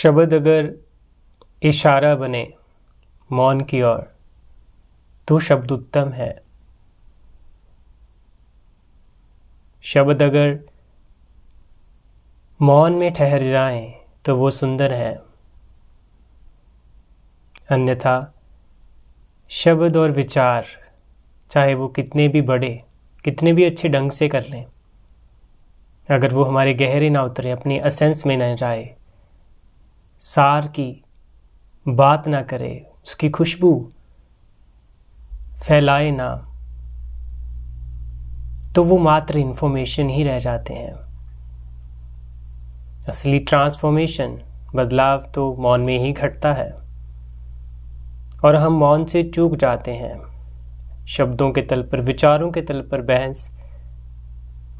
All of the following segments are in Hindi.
शब्द अगर इशारा बने मौन की ओर तो शब्द उत्तम है। शब्द अगर मौन में ठहर जाएं तो वो सुंदर है। अन्यथा शब्द और विचार चाहे वो कितने भी बड़े, कितने भी अच्छे ढंग से कर लें, अगर वो हमारे गहरे ना उतरे, अपनी एसेंस में न जाए, सार की बात ना करे, उसकी खुशबू फैलाए ना, तो वो मात्र इन्फॉर्मेशन ही रह जाते हैं। असली ट्रांसफॉर्मेशन, बदलाव तो मौन में ही घटता है। और हम मौन से चूक जाते हैं। शब्दों के तल पर, विचारों के तल पर बहस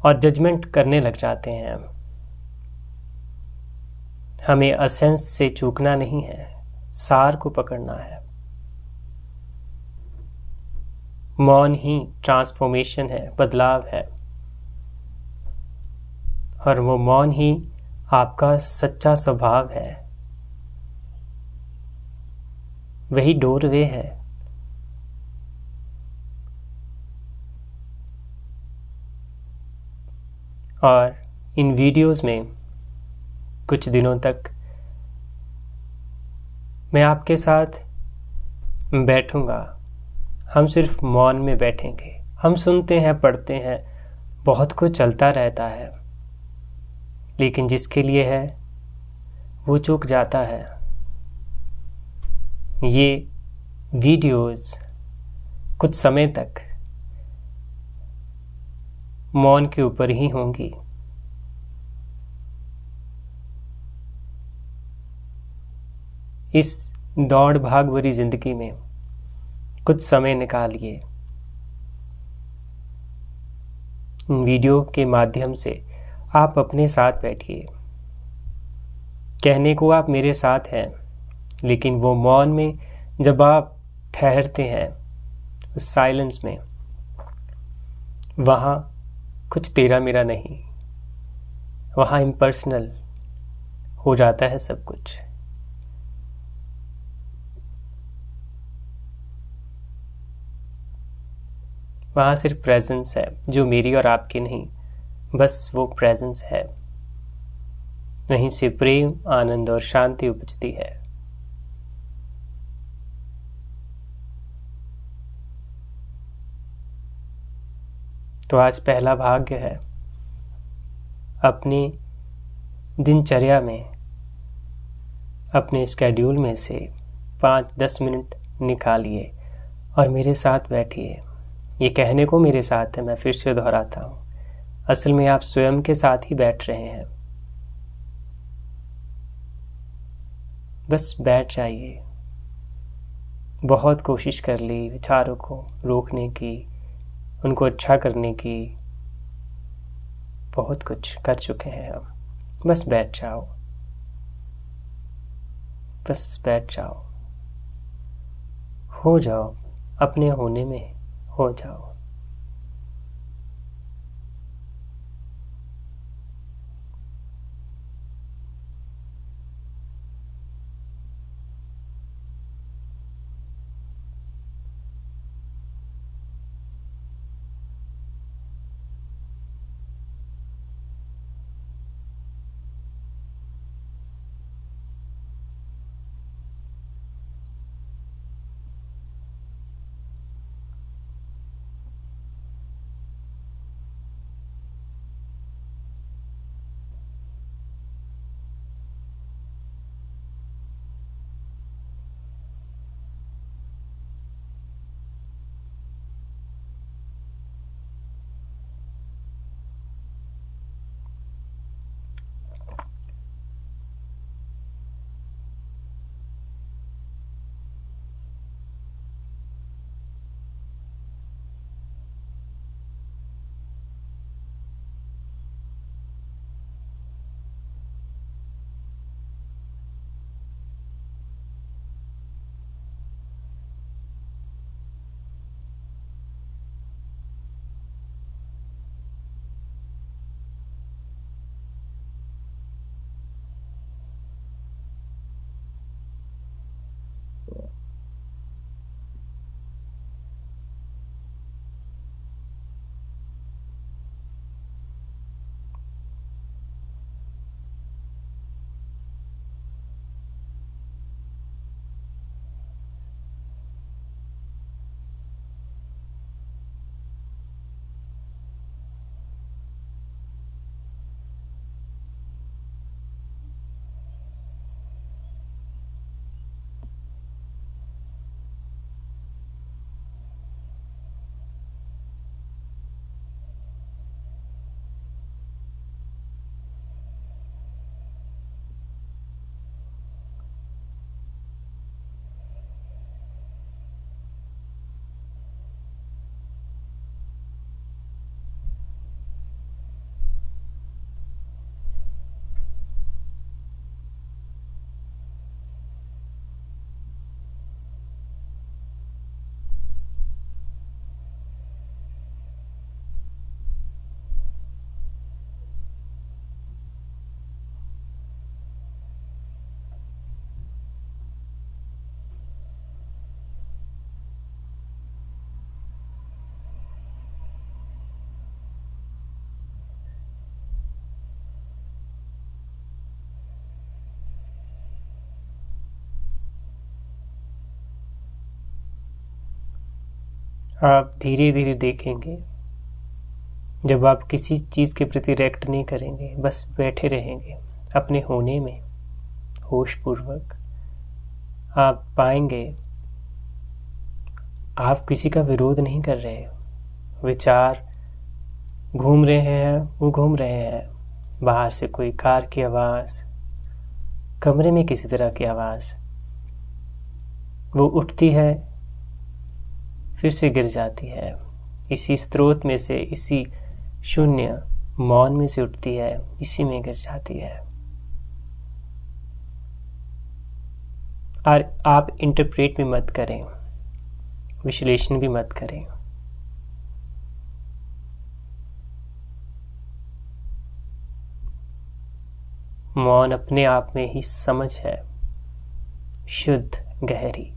और जजमेंट करने लग जाते हैं। हमें एसेंस से चूकना नहीं है, सार को पकड़ना है। मौन ही ट्रांसफॉर्मेशन है, बदलाव है। और वो मौन ही आपका सच्चा स्वभाव है। वही डोरवे है। और इन वीडियोस में कुछ दिनों तक मैं आपके साथ बैठूंगा। हम सिर्फ मौन में बैठेंगे। हम सुनते हैं, पढ़ते हैं, बहुत कुछ चलता रहता है, लेकिन जिसके लिए है वो चूक जाता है। ये वीडियोस कुछ समय तक मौन के ऊपर ही होंगी। इस दौड़ भाग भरी जिंदगी में कुछ समय निकालिए। वीडियो के माध्यम से आप अपने साथ बैठिए। कहने को आप मेरे साथ हैं, लेकिन वो मौन में जब आप ठहरते हैं, उस साइलेंस में, वहाँ कुछ तेरा मेरा नहीं, वहाँ इम्पर्सनल हो जाता है सब कुछ। वहाँ सिर्फ प्रेजेंस है, जो मेरी और आपकी नहीं, बस वो प्रेजेंस है। वहीं से प्रेम, आनंद और शांति उपजती है। तो आज पहला भाग्य है, अपनी दिनचर्या में, अपने स्केड्यूल में से 5-10 मिनट निकालिए और मेरे साथ बैठिए। ये कहने को मेरे साथ है, मैं फिर से दोहराता हूँ, असल में आप स्वयं के साथ ही बैठ रहे हैं। बस बैठ जाइए। बहुत कोशिश कर ली विचारों को रोकने की, उनको अच्छा करने की, बहुत कुछ कर चुके हैं हम। बस बैठ जाओ, बस बैठ जाओ, हो जाओ, अपने होने में हो जाओ। आप धीरे धीरे देखेंगे, जब आप किसी चीज़ के प्रति रिएक्ट नहीं करेंगे, बस बैठे रहेंगे अपने होने में होशपूर्वक, आप पाएंगे आप किसी का विरोध नहीं कर रहे। विचार घूम रहे हैं, वो घूम रहे हैं। बाहर से कोई कार की आवाज़, कमरे में किसी तरह की आवाज़, वो उठती है फिर से गिर जाती है। इसी स्रोत में से, इसी शून्य मौन में से उठती है, इसी में गिर जाती है। और आप इंटरप्रेट भी मत करें, विश्लेषण भी मत करें। मौन अपने आप में ही समझ है, शुद्ध, गहरी।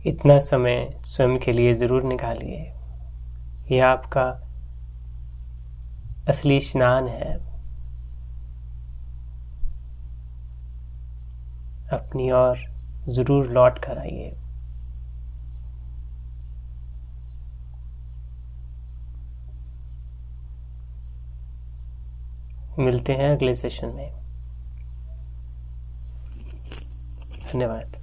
इतना समय स्वयं के लिए ज़रूर निकालिए। यह आपका असली स्नान है। अपनी ओर ज़रूर लौट कर आइए। मिलते हैं अगले सेशन में। धन्यवाद।